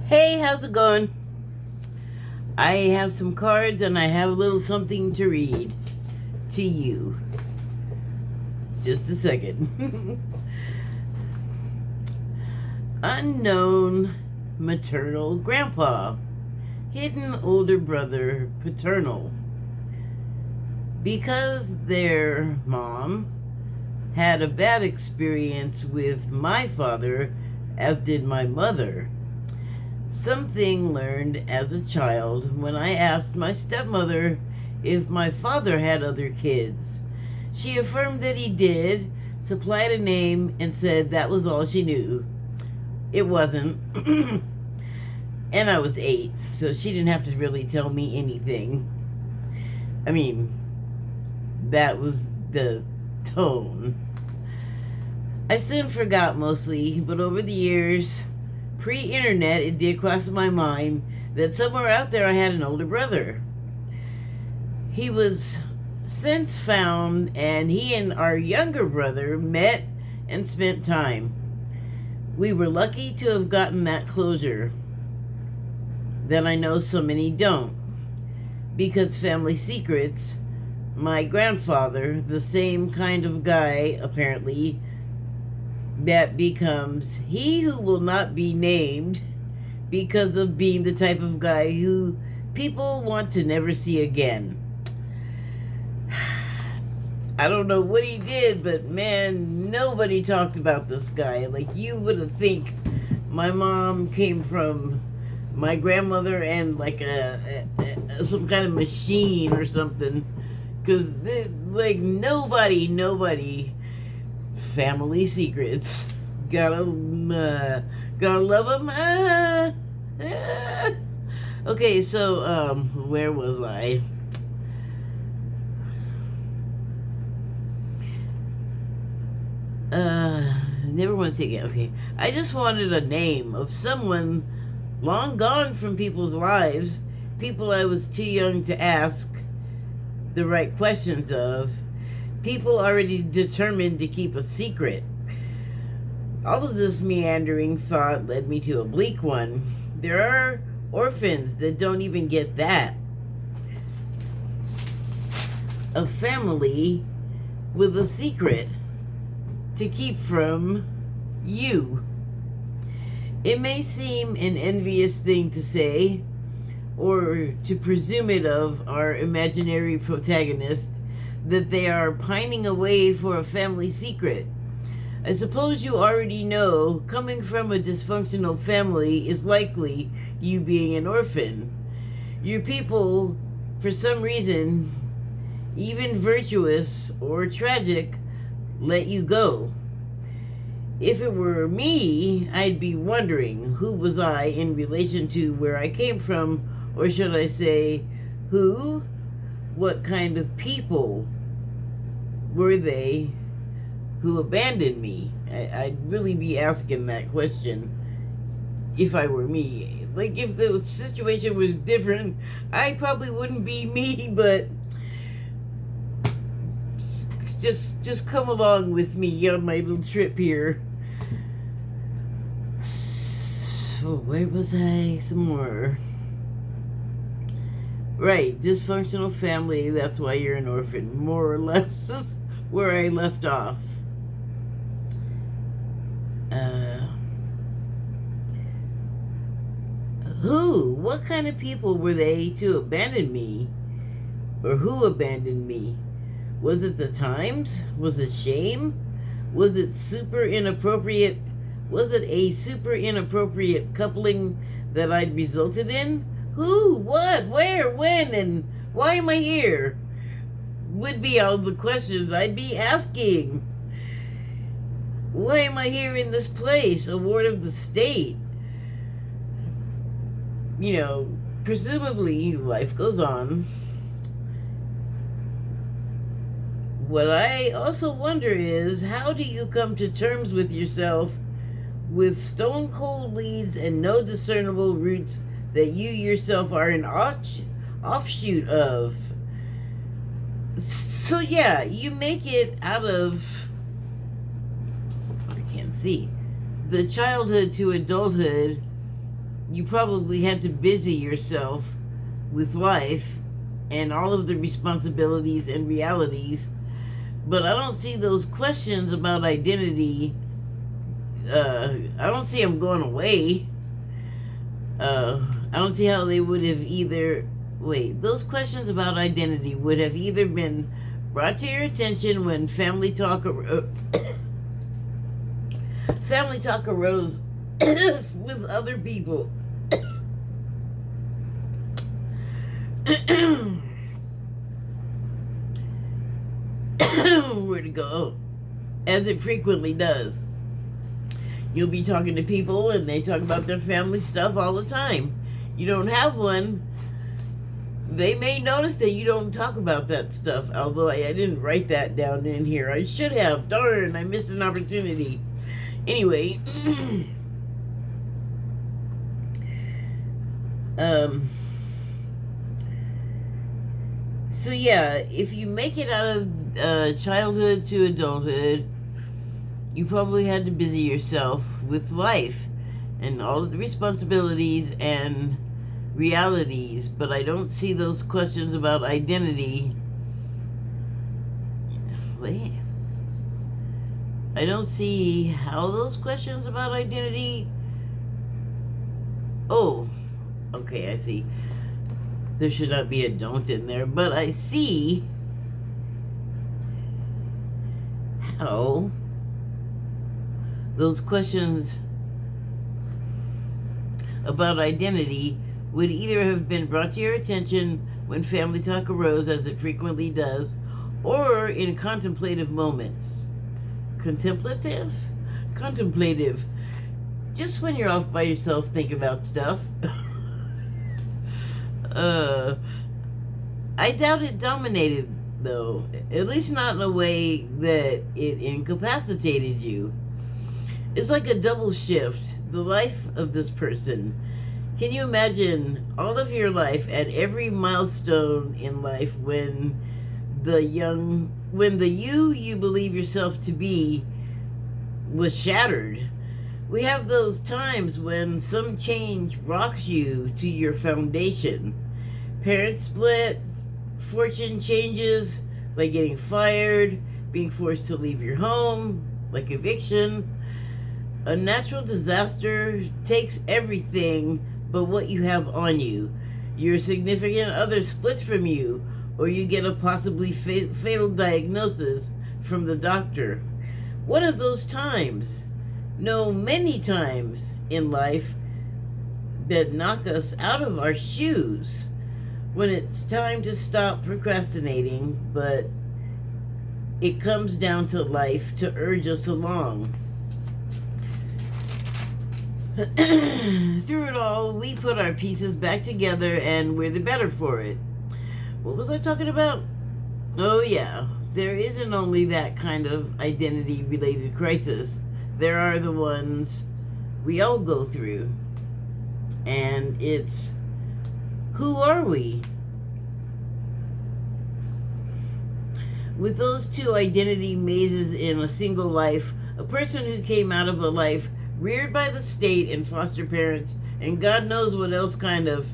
Hey, how's it going? I have some cards and I have a little something to read to you. Just a second. Unknown maternal grandpa. Hidden older brother paternal. Because their mom had a bad experience with my father, as did my mother. Something learned as a child when I asked my stepmother if my father had other kids. She affirmed that he did, supplied a name, and said that was all she knew. It wasn't. And I was 8, so she didn't have to really tell me anything. I mean, that was the tone. I soon forgot mostly, but over the years, pre-internet, it did cross my mind that somewhere out there I had an older brother. He was since found, and he and our younger brother met and spent time. We were lucky to have gotten that closure that I know so many don't. Because family secrets, my grandfather, the same kind of guy, apparently, that becomes he who will not be named because of being the type of guy who people want to never see again. I don't know what he did, but man, nobody talked about this guy. Like, you would think my mom came from my grandmother and like some kind of machine or something, because like nobody family secrets. Gotta love them. Okay, so where was I? Never want to say again. Okay, I just wanted a name of someone long gone from people's lives, people I was too young to ask the right questions of, people already determined to keep a secret. All of this meandering thought led me to a bleak one. There are orphans that don't even get that. A family with a secret to keep from you. It may seem an envious thing to say, or to presume it of our imaginary protagonist, that they are pining away for a family secret. I suppose you already know coming from a dysfunctional family is likely you being an orphan. Your people, for some reason, even virtuous or tragic, let you go. If it were me, I'd be wondering, who was I in relation to where I came from, or should I say, who? What kind of people were they who abandoned me? I'd really be asking that question if I were me. Like, if the situation was different, I probably wouldn't be me, but just come along with me on my little trip here. So where was I? Some more. Right, dysfunctional family, that's why you're an orphan. More or less is where I left off. Who? What kind of people were they to abandon me? Or who abandoned me? Was it the times? Was it shame? Was it super inappropriate? Was it a super inappropriate coupling that I'd resulted in? Who? What? Where? When? And why am I here? Would be all the questions I'd be asking. Why am I here in this place? A ward of the state. You know, presumably life goes on. What I also wonder is, how do you come to terms with yourself with stone cold leads and no discernible roots that you yourself are an offshoot of? So yeah, you make it out of, I can't see, the childhood to adulthood you probably had to busy yourself with life and all of the responsibilities and realities. But I don't see those questions about identity. I don't see them going away. I don't see how they would have either. Wait, those questions about identity would have either been brought to your attention when family talk arose with other people. Where to go? As it frequently does. You'll be talking to people and they talk about their family stuff all the time. You don't have one. They may notice that you don't talk about that stuff, although I didn't write that down in here. I should have. Darn, I missed an opportunity. Anyway. So yeah, if you make it out of childhood to adulthood, you probably had to busy yourself with life and all of the responsibilities and realities, but I don't see those questions about identity. Wait. I don't see how those questions about identity. Oh, okay, I see. There should not be a don't in there, but I see how those questions about identity would either have been brought to your attention when family talk arose, as it frequently does, or in contemplative moments. Contemplative? Contemplative. Just when you're off by yourself thinking about stuff. I doubt it dominated, though. At least not in a way that it incapacitated you. It's like a double shift. The life of this person. Can you imagine all of your life at every milestone in life when the you believe yourself to be was shattered? We have those times when some change rocks you to your foundation. Parents split, fortune changes, like getting fired, being forced to leave your home, like eviction. A natural disaster takes everything but what you have on you. Your significant other splits from you, or you get a possibly fatal diagnosis from the doctor. One of those times, no, many times in life, that knock us out of our shoes when it's time to stop procrastinating, but it comes down to life to urge us along. Through it all, we put our pieces back together and we're the better for it. What was I talking about? Oh yeah, there isn't only that kind of identity-related crisis. There are the ones we all go through. And it's, who are we? With those two identity mazes in a single life, a person who came out of a life reared by the state and foster parents and God knows what else kind of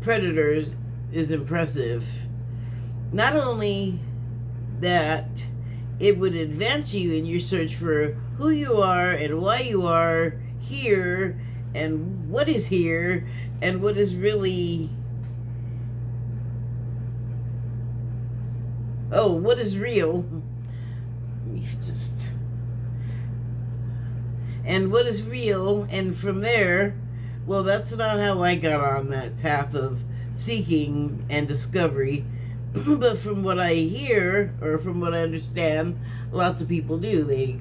predators is impressive. Not only that, it would advance you in your search for who you are and why you are here and what is here and what is really... Oh, what is real? And what is real, and from there, well, that's not how I got on that path of seeking and discovery. But from what I hear, or from what I understand, lots of people do. They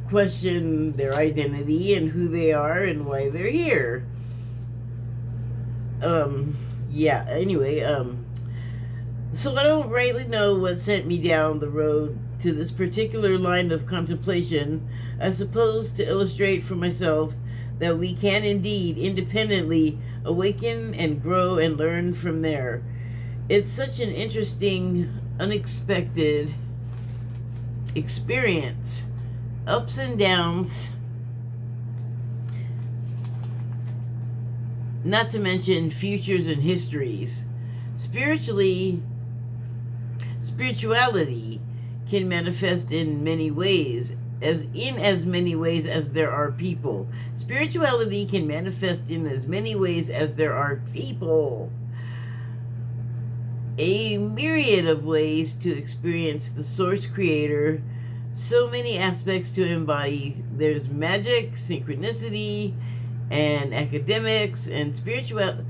question their identity and who they are and why they're here. Yeah, anyway, so I don't rightly know what sent me down the road to this particular line of contemplation. I suppose to illustrate for myself that we can indeed independently awaken and grow and learn from there. It's such an interesting, unexpected experience. Ups and downs. not to mention futures and histories. Spirituality can manifest in many ways, as many ways as there are people. Spirituality can manifest in as many ways as there are people. A myriad of ways to experience the source creator, so many aspects to embody. There's magic, synchronicity, and academics, and spiritual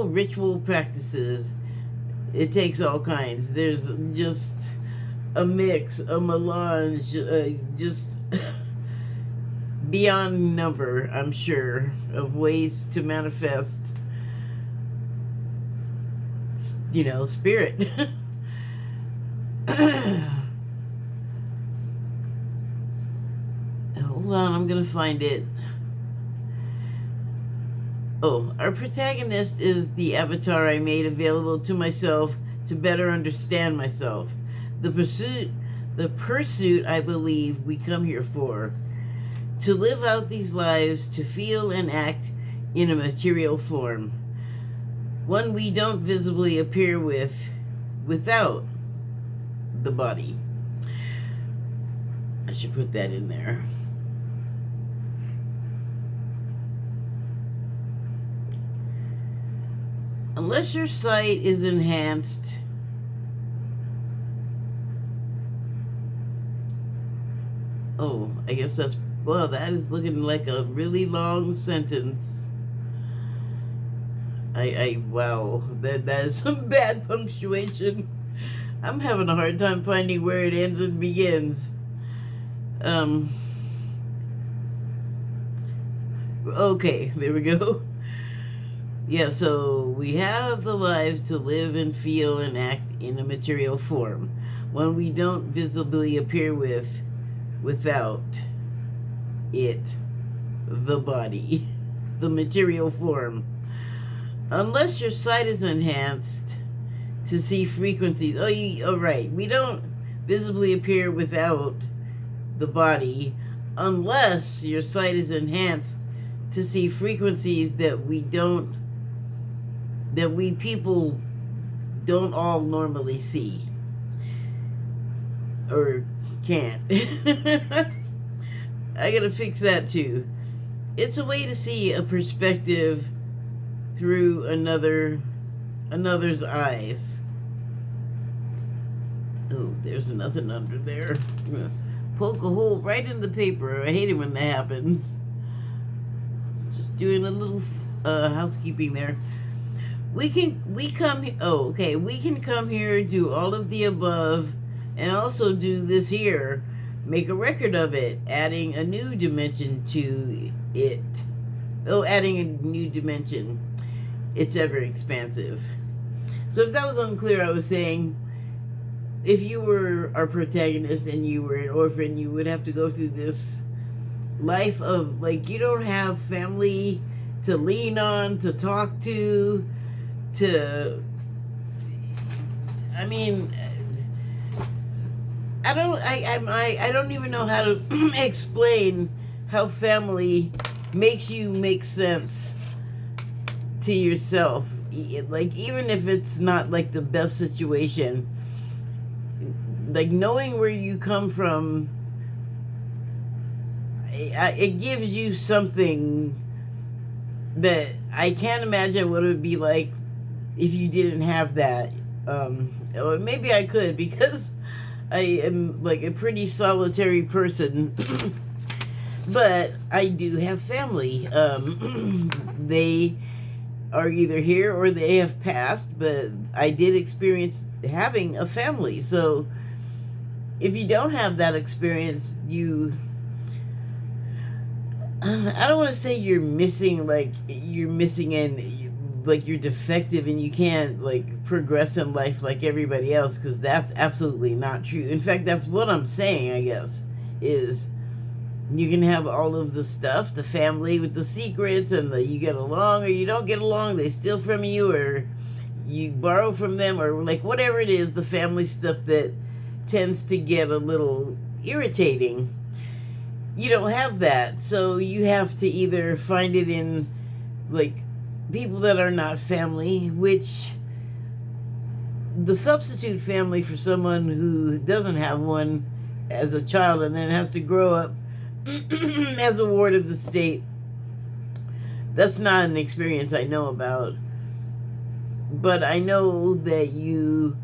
ritual practices. It takes all kinds. There's just a mix, a melange, just beyond number, I'm sure, of ways to manifest, spirit. Hold on, I'm gonna find it. Oh, our protagonist is the avatar I made available to myself to better understand myself. The pursuit I believe we come here for. To live out these lives, to feel and act in a material form. One we don't visibly appear without the body. I should put that in there. Unless your sight is enhanced, I guess that is looking like a really long sentence. Wow, that is some bad punctuation. I'm having a hard time finding where it ends and begins. Okay, there we go. Yeah, so we have the lives to live and feel and act in a material form, one we don't visibly appear without it, the body, the material form. Unless your sight is enhanced to see frequencies. Right. We don't visibly appear without the body unless your sight is enhanced to see frequencies that we people don't all normally see or can't. I gotta fix that too. It's a way to see a perspective through another's eyes. Oh, there's nothing under there. I'm gonna poke a hole right in the paper. I hate it when that happens. Just doing a little housekeeping there. We can come here, do all of the above, and also do this here. Make a record of it, adding a new dimension to it. Adding a new dimension. It's ever expansive. So if that was unclear, I was saying, if you were our protagonist and you were an orphan, you would have to go through this life of, you don't have family to lean on, to talk to, I don't even know how to explain how family makes you make sense to yourself. Even if it's not the best situation, knowing where you come from, it gives you something that I can't imagine what it would be like if you didn't have that. Or maybe I could, because I am a pretty solitary person. But I do have family. They are either here or they have passed, but I did experience having a family. So if you don't have that experience, I don't want to say you're missing, and you're defective and you can't progress in life like everybody else, because that's absolutely not true. In fact, that's what I'm saying, I guess, is you can have all of the stuff, the family with the secrets, and you get along or you don't get along, they steal from you or you borrow from them, or whatever it is, the family stuff that tends to get a little irritating. You don't have that, so you have to either find it in people that are not family, which the substitute family for someone who doesn't have one as a child and then has to grow up as a ward of the state. That's not an experience I know about. But I know that you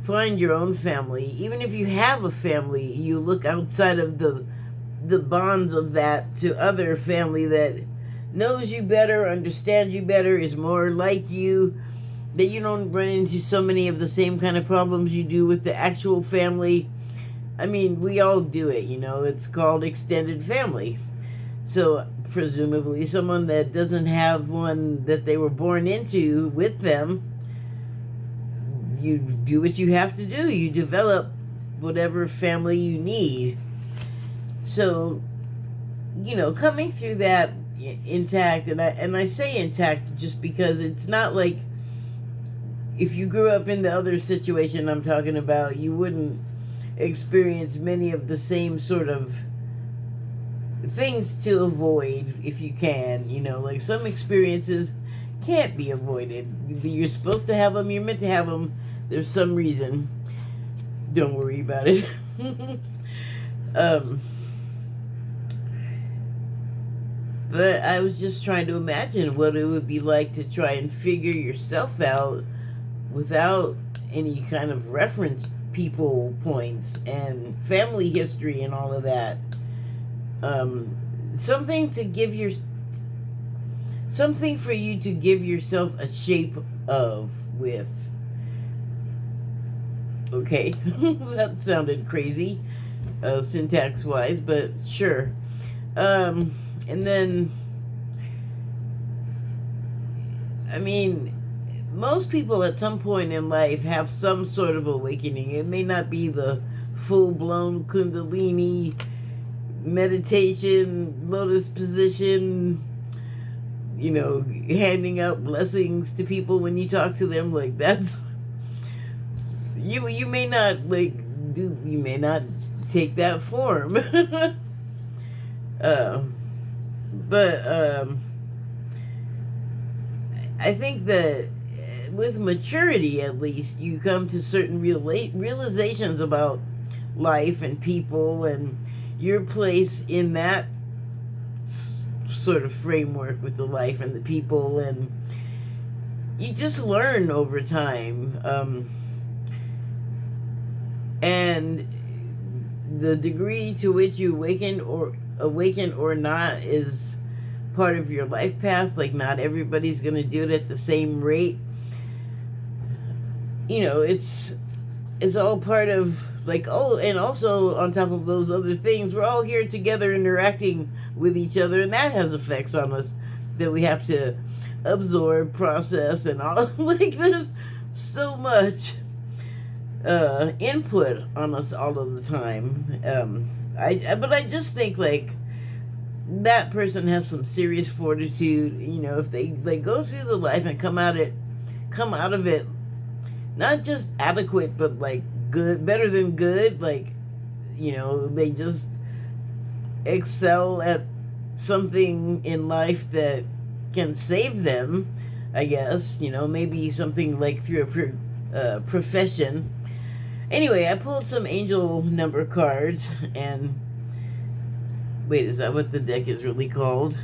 find your own family. Even if you have a family, you look outside of the bonds of that to other family that knows you better, understands you better, is more like you, that you don't run into so many of the same kind of problems you do with the actual family. I mean, we all do it, you know. It's called extended family. So presumably someone that doesn't have one that they were born into with them, you do what you have to do. You develop whatever family you need. So, you know, coming through that intact, and I say intact just because it's not like if you grew up in the other situation I'm talking about, you wouldn't experience many of the same sort of things to avoid if you can. You know, like some experiences can't be avoided. You're supposed to have them, you're meant to have them. There's some reason. Don't worry about it. But I was just trying to imagine what it would be like to try and figure yourself out without any kind of reference people points and family history and all of that. Something for you to give yourself a shape of with. Okay, that sounded crazy, syntax wise, but sure. And then, I mean, most people at some point in life have some sort of awakening. It may not be the full-blown Kundalini meditation, lotus position, you know, handing out blessings to people when you talk to them. Like, that's, you may not, you may not take that form. But I think that with maturity, at least, you come to certain realizations about life and people and your place in that sort of framework with the life and the people, and you just learn over time. And the degree to which you awaken or not is part of your life path. Like, not everybody's going to do it at the same rate. You know, it's all part of, like, oh, and also on top of those other things, we're all here together interacting with each other, and that has effects on us that we have to absorb, process, and all. Like, there's so much input on us all of the time. But I just think, like, that person has some serious fortitude. You know, if they go through the life and come out of it not just adequate, but like good, better than good. Like, you know, they just excel at something in life that can save them, I guess. You know, maybe something like through a profession. Anyway, I pulled some angel number cards, and wait, is that what the deck is really called?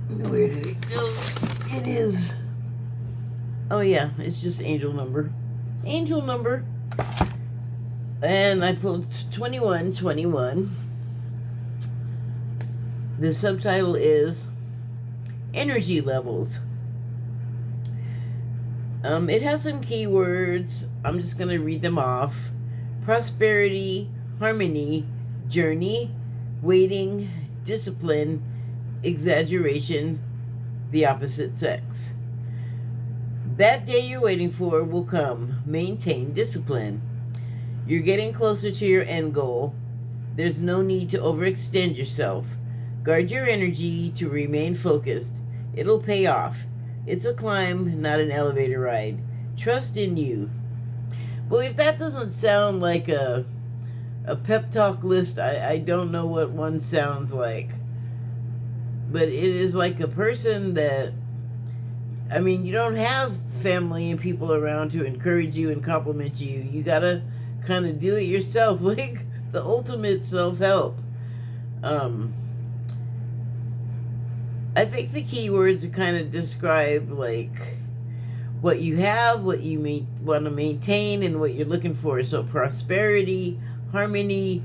Where did it go? It is. Oh yeah, it's just angel number. Angel number. And I pulled 2121. The subtitle is Energy Levels. It has some keywords. I'm just going to read them off. Prosperity, harmony, journey, waiting, discipline, exaggeration, the opposite sex. That day you're waiting for will come. Maintain discipline. You're getting closer to your end goal. There's no need to overextend yourself. Guard your energy to remain focused. It'll pay off. It's a climb, not an elevator ride. Trust in you. Well, if that doesn't sound like a pep talk list, I don't know what one sounds like. But it is like a person that I mean, you don't have family and people around to encourage you and compliment you. You gotta kind of do it yourself, like the ultimate self-help. Um, I think the key words to kind of describe like what you have, what you want to maintain, and what you're looking for. So prosperity, harmony.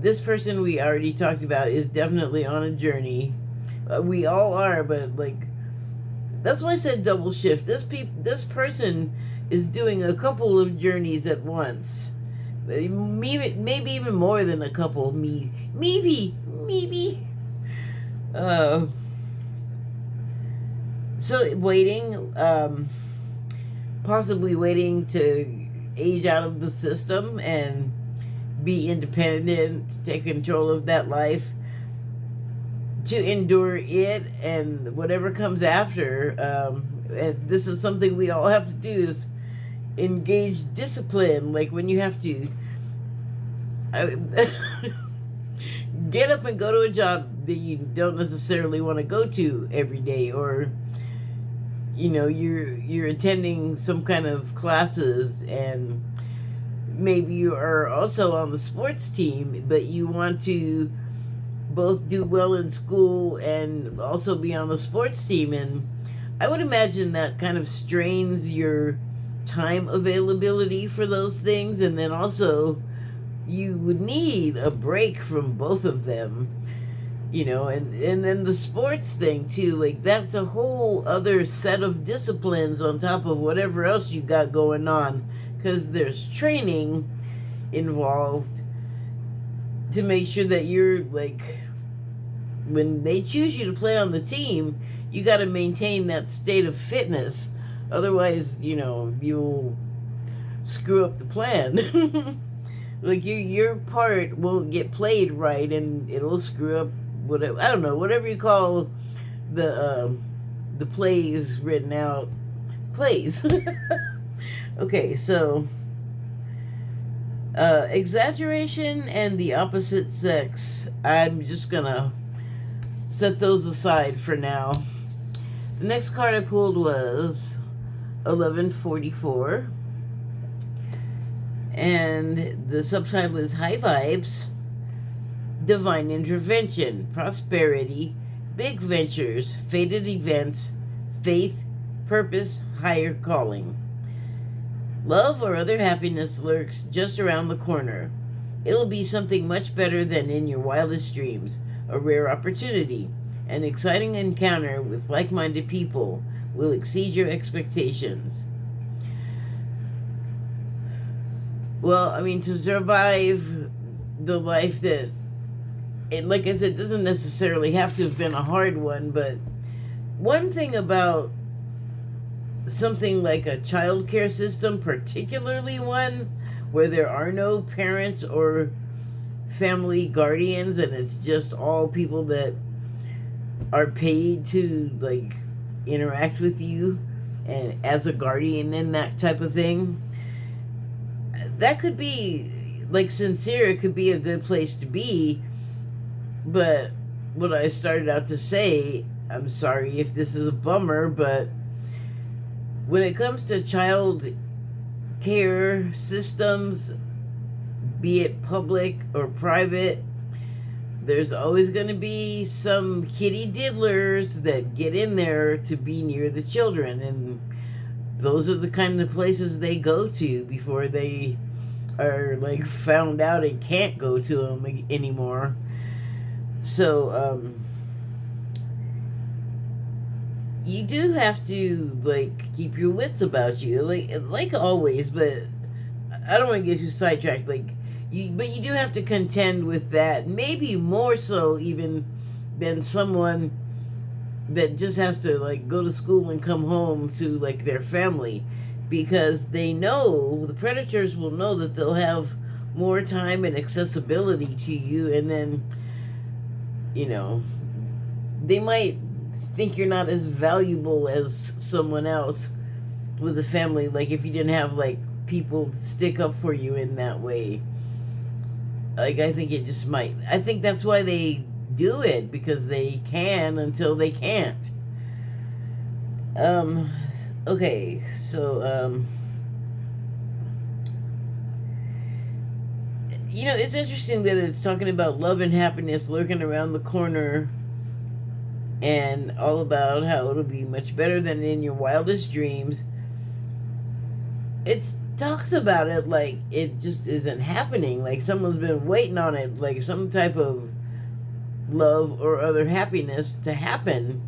This person we already talked about is definitely on a journey. We all are, but like that's why I said double shift. This person is doing a couple of journeys at once. Maybe even more than a couple. Maybe. So waiting, possibly waiting to age out of the system and be independent, take control of that life, to endure it and whatever comes after. And this is something we all have to do, is engage discipline. Like when you have to get up and go to a job that you don't necessarily want to go to every day, or you're attending some kind of classes, and maybe you are also on the sports team, but you want to both do well in school and also be on the sports team. And I would imagine that kind of strains your time availability for those things, and then also you would need a break from both of them, and then the sports thing too, like that's a whole other set of disciplines on top of whatever else you got going on, because there's training involved to make sure that you're like, when they choose you to play on the team, you got to maintain that state of fitness. Otherwise, you'll screw up the plan. Like your part won't get played right, and it'll screw up whatever, I don't know, whatever you call the plays written out plays. Okay, so exaggeration and the opposite sex, I'm just gonna set those aside for now. The next card I pulled was 1144, and the subtitle is High Vibes, Divine Intervention, Prosperity, Big Ventures, Fated Events, Faith, Purpose, Higher Calling. Love or other happiness lurks just around the corner. It'll be something much better than in your wildest dreams. A rare opportunity, an exciting encounter with like-minded people will exceed your expectations. Well, I mean, to survive the life that, like I said, doesn't necessarily have to have been a hard one, but one thing about something like a child care system, particularly one where there are no parents or family guardians, and it's just all people that are paid to like interact with you and as a guardian and that type of thing, that could be like sincere, it could be a good place to be. But what I started out to say, I'm sorry if this is a bummer, but when it comes to child care systems, be it public or private, there's always going to be some kitty diddlers that get in there to be near the children, and those are the kind of places they go to before they are like found out and can't go to them anymore. So you do have to like keep your wits about you, like always. But I don't want to get too sidetracked. But you do have to contend with that, maybe more so even than someone that just has to like go to school and come home to like their family, because they know, the predators will know that they'll have more time and accessibility to you, and then they might think you're not as valuable as someone else with a family, like if you didn't have like people stick up for you in that way. Like I think that's why they do it, because they can until they can't. Um, okay, so, it's interesting that it's talking about love and happiness lurking around the corner and all about how it'll be much better than in your wildest dreams. It talks about it like it just isn't happening, like someone's been waiting on it, like some type of love or other happiness to happen.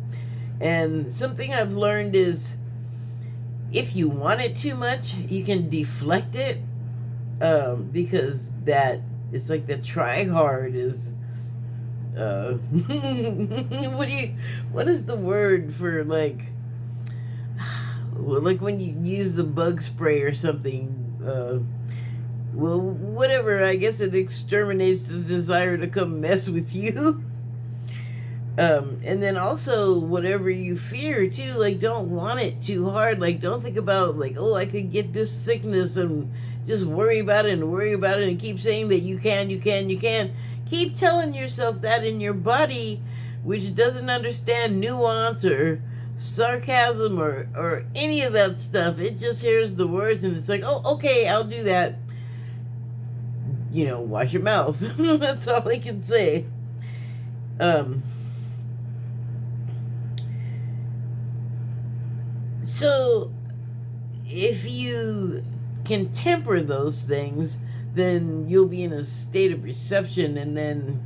And something I've learned is if you want it too much, you can deflect it, because that it's like the try hard is what is the word for, like, well, like when you use the bug spray or something, well, whatever, I guess it exterminates the desire to come mess with you. And then also whatever you fear too, like don't want it too hard. Like don't think about like, oh, I could get this sickness and just worry about it and worry about it and keep saying that you can. Keep telling yourself that in your body, which doesn't understand nuance or sarcasm or any of that stuff. It just hears the words and it's like, oh, okay, I'll do that. Wash your mouth. That's all I can say. So if you can temper those things, then you'll be in a state of reception, and then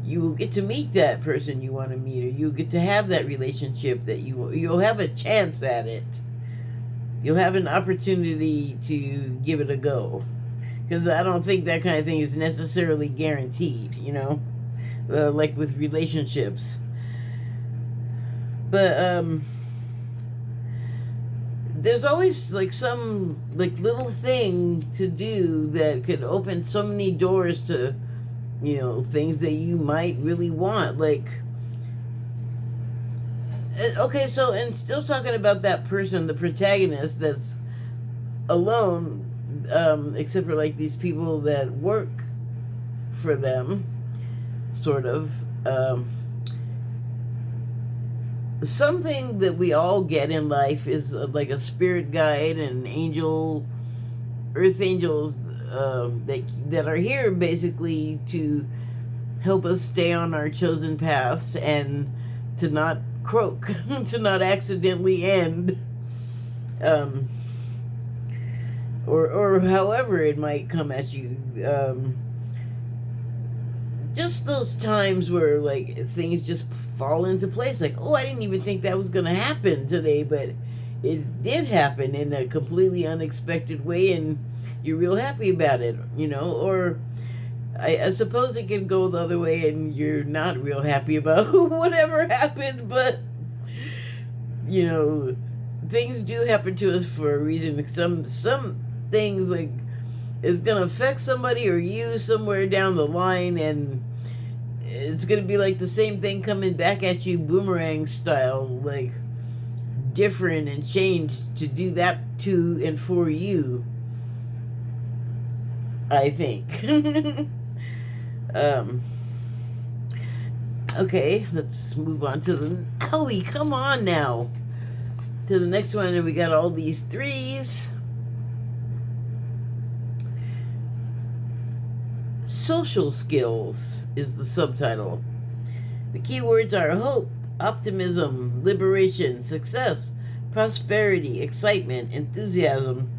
you will get to meet that person you want to meet, or you'll get to have that relationship that you'll have a chance at it. You'll have an opportunity to give it a go, because I don't think that kind of thing is necessarily guaranteed, like with relationships. But there's always like some like little thing to do that could open so many doors to things that you might really want. Like, okay, so, and still talking about that person, the protagonist that's alone, except for like these people that work for them, sort of. Something that we all get in life is like a spirit guide and earth angels, that are here basically to help us stay on our chosen paths and to not croak, to not accidentally end, or however it might come at you. Just those times where like things just fall into place, like, oh, I didn't even think that was gonna happen today, but it did happen in a completely unexpected way, and you're real happy about it, or I suppose it can go the other way and you're not real happy about whatever happened, but things do happen to us for a reason. Some things like it's gonna affect somebody or you somewhere down the line, and it's gonna be like the same thing coming back at you boomerang style, like different and changed to do that to and for you, I think. Okay, let's move on to the owie, come on now, to the next one, and we got all these threes. Social skills is the subtitle. The keywords are hope, optimism, liberation, success, prosperity, excitement, enthusiasm.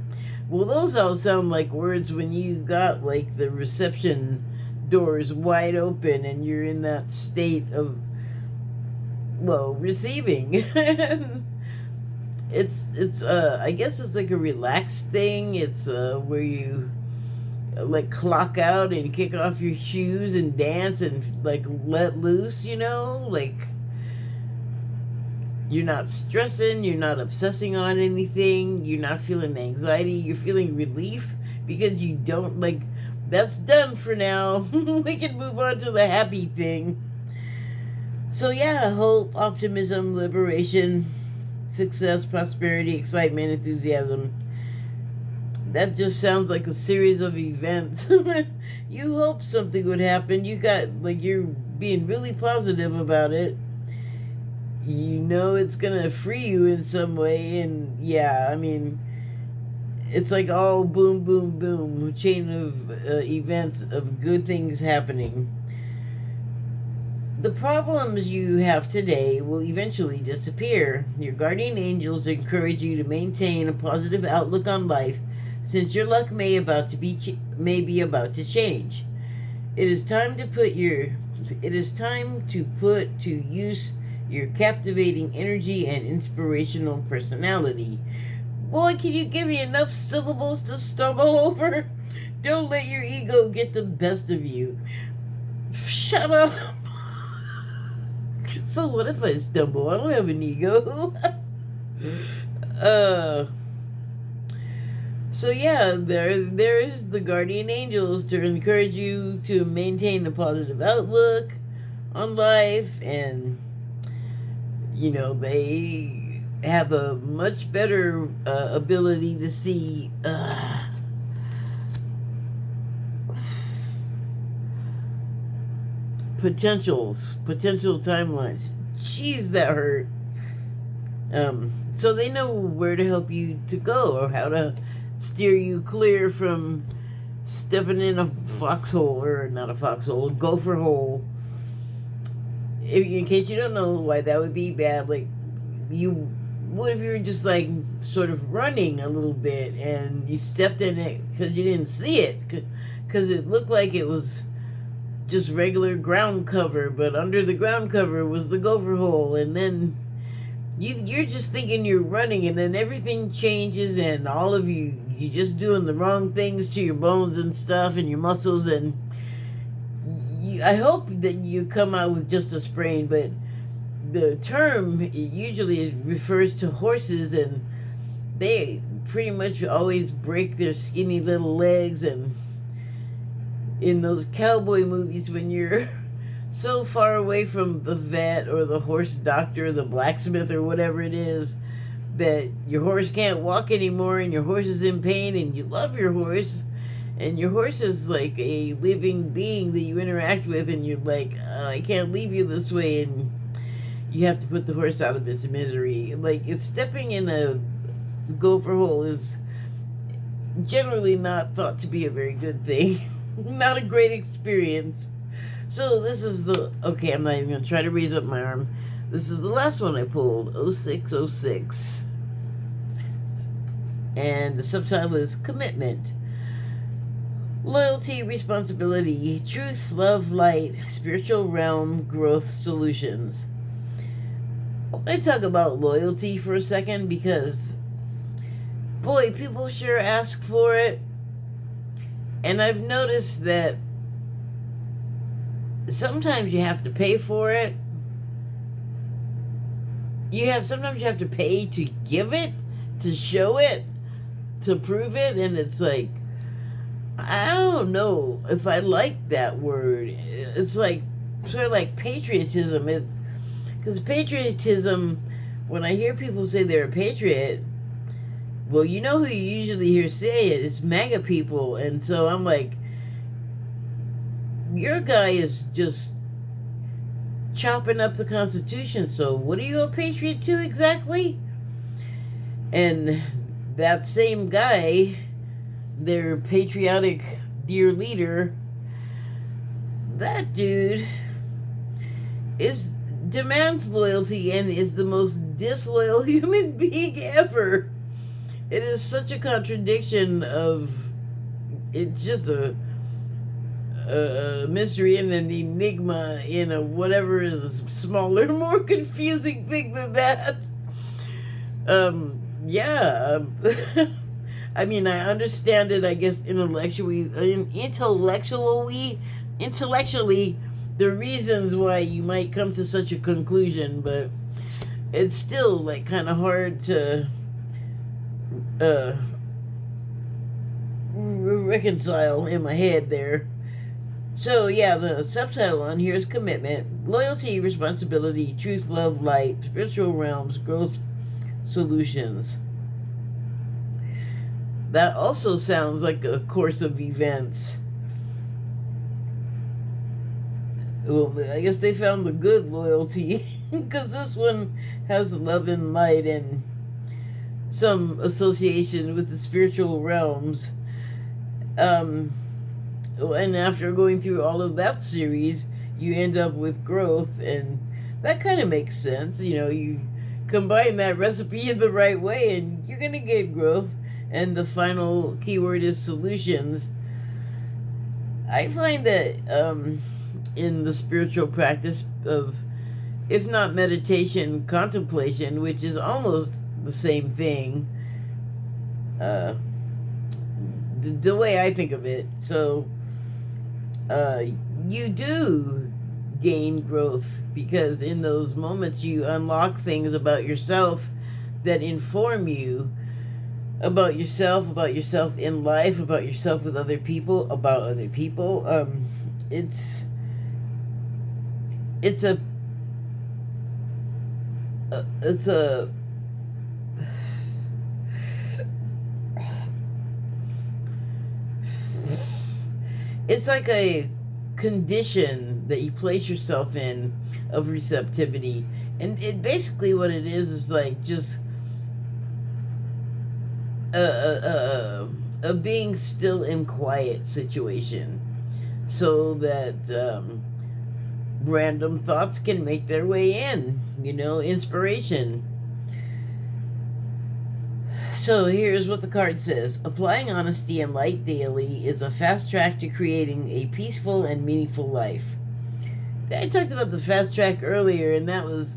Well, those all sound like words when you got like the reception doors wide open and you're in that state of, well, receiving. It's I guess it's like a relaxed thing. It's where you like clock out and kick off your shoes and dance and like let loose, like you're not stressing, you're not obsessing on anything, you're not feeling anxiety, you're feeling relief because you don't, like, that's done for now. We can move on to the happy thing. So yeah, hope, optimism, liberation, success, prosperity, excitement, enthusiasm. That just sounds like a series of events. You hope something would happen. You got, like, you're being really positive about it. you know it's gonna free you in some way. And yeah, I mean, it's like all boom, boom, boom, chain of events of good things happening. The problems you have today will eventually disappear. Your guardian angels encourage you to maintain a positive outlook on life, since your luck may be about to change. It is time to put to use your captivating energy and inspirational personality. Boy, can you give me enough syllables to stumble over? Don't let your ego get the best of you. Shut up. So what if I stumble? I don't have an ego. So yeah, there's the guardian angels to encourage you to maintain a positive outlook on life, and they have a much better ability to see potential timelines. Jeez, that hurt. So they know where to help you to go, or how to steer you clear from stepping in a foxhole, or not a foxhole, a gopher hole. In case you don't know why that would be bad, like, what if you were just like sort of running a little bit and you stepped in it because you didn't see it, because it looked like it was just regular ground cover, but under the ground cover was the gopher hole, and then you're just thinking you're running, and then everything changes, and all of you're just doing the wrong things to your bones and stuff and your muscles, and I hope that you come out with just a sprain, but the term usually refers to horses, and they pretty much always break their skinny little legs. And in those cowboy movies, when you're so far away from the vet or the horse doctor or the blacksmith or whatever it is, that your horse can't walk anymore, and your horse is in pain, and you love your horse, and your horse is like a living being that you interact with, and you're like, oh, I can't leave you this way, and you have to put the horse out of its misery. Like, stepping in a gopher hole is generally not thought to be a very good thing. Not a great experience. So this is okay, I'm not even going to try to raise up my arm. This is the last one I pulled, 0606. And the subtitle is Commitment. Loyalty, responsibility, truth, love, light, spiritual realm, growth, solutions. I want to talk about loyalty for a second, because, boy, people sure ask for it. And I've noticed that sometimes you have to pay for it. Sometimes you have to pay to give it, to show it, to prove it, and it's like, I don't know if I like that word. It's like sort of like patriotism. Because patriotism, when I hear people say they're a patriot, well, you know who you usually hear say it? It's MAGA people. And so I'm like, your guy is just chopping up the Constitution. So what are you a patriot to exactly? And that same guy, their patriotic dear leader, that dude demands loyalty and is the most disloyal human being ever. It is such a contradiction of, it's just a mystery and an enigma in a whatever is a smaller, more confusing thing than that. Yeah. I mean, I understand it, I guess, intellectually, the reasons why you might come to such a conclusion, but it's still, like, kind of hard to reconcile in my head there. So, yeah, the subtitle on here is Commitment, Loyalty, Responsibility, Truth, Love, Light, Spiritual Realms, Growth, Solutions. That also sounds like a course of events. Well, I guess they found the good loyalty because this one has love and light and some association with the spiritual realms. And after going through all of that series, you end up with growth, and that kind of makes sense. You combine that recipe in the right way, and you're gonna get growth. And the final keyword is solutions. I find that in the spiritual practice of, if not meditation, contemplation, which is almost the same thing, the way I think of it. So you do gain growth because in those moments you unlock things about yourself that inform you about yourself in life, about yourself with other people, about other people. It's a it's a it's like a condition that you place yourself in of receptivity, and it basically what it is like just a being still in quiet situation, so that random thoughts can make their way in, inspiration. So here's what the card says. Applying honesty and light daily is a fast track to creating a peaceful and meaningful life. I talked about the fast track earlier, and that was,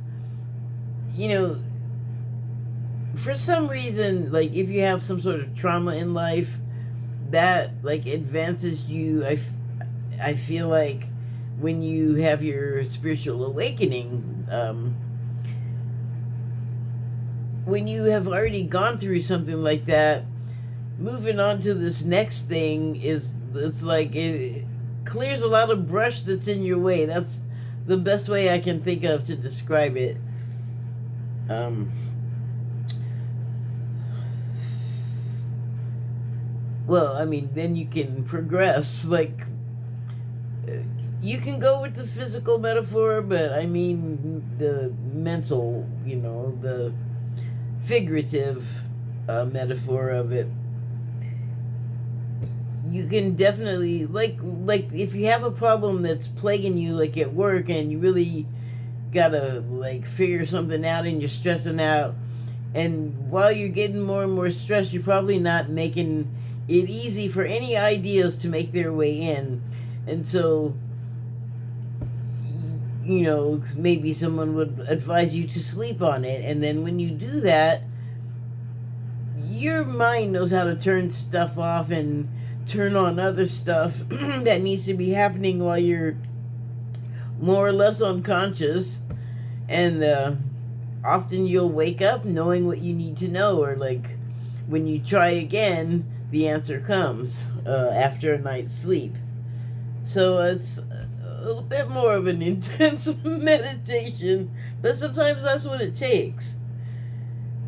for some reason, like if you have some sort of trauma in life, that like advances you. I feel like when you have your spiritual awakening, when you have already gone through something like that, moving on to this next thing it's like it clears a lot of brush that's in your way. That's the best way I can think of to describe it. Well, I mean, then you can progress. Like, you can go with the physical metaphor, but I mean the mental, the figurative metaphor of it. You can definitely, like if you have a problem that's plaguing you, like at work, and you really gotta like figure something out and you're stressing out, and while you're getting more and more stressed, you're probably not making it easy for any ideas to make their way in. And so maybe someone would advise you to sleep on it, and then when you do that, your mind knows how to turn stuff off and turn on other stuff that needs to be happening while you're more or less unconscious. And often you'll wake up knowing what you need to know, or like when you try again, the answer comes after a night's sleep. So it's a little bit more of an intense meditation, but sometimes that's what it takes.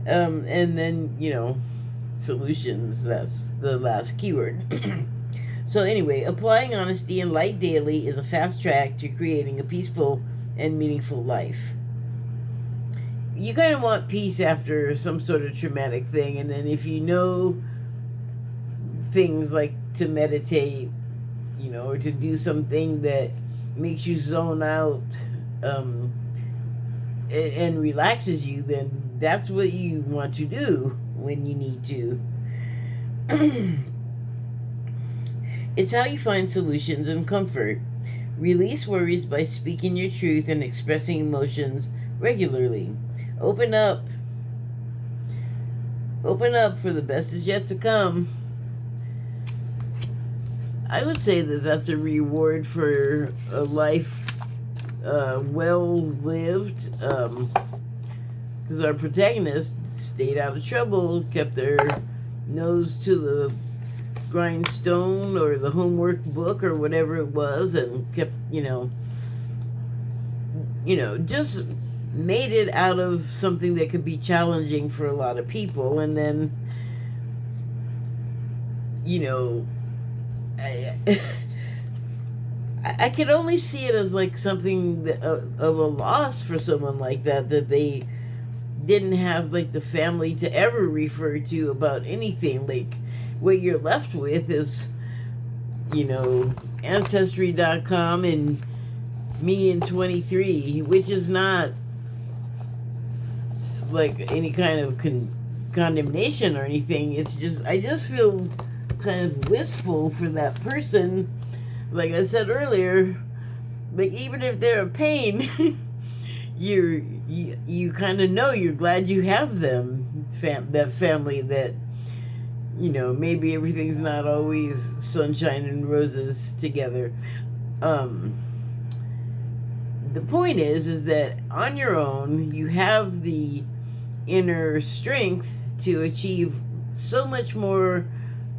And then, solutions, that's the last keyword. So anyway, applying honesty and light daily is a fast track to creating a peaceful and meaningful life. You kind of want peace after some sort of traumatic thing, and then if you know things like to meditate, or to do something that makes you zone out and relaxes you, then that's what you want to do when you need to. It's how you find solutions and comfort. Release worries by speaking your truth and expressing emotions regularly. Open up. Open up, for the best is yet to come. I would say that that's a reward for a life well lived, because our protagonist stayed out of trouble, kept their nose to the grindstone or the homework book or whatever it was, and kept, just made it out of something that could be challenging for a lot of people. And then, I could only see it as like something of a loss for someone like that, that they didn't have like the family to ever refer to about anything. Like, what you're left with is, you know, Ancestry.com and me in 23, which is not like any kind of condemnation or anything. It's just, I just feel kind of wistful for that person. Like I said earlier, like, even if they're a pain, you kind of know you're glad you have them, that family that, you know, maybe everything's not always sunshine and roses together. The point is that on your own, you have the inner strength to achieve so much more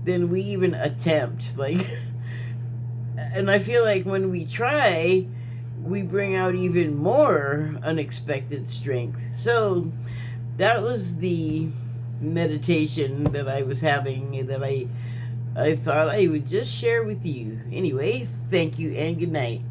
than we even attempt. Like, and I feel like when we try, we bring out even more unexpected strength. So that was the meditation that I was having, that I thought I would just share with you. Anyway, thank you and good night.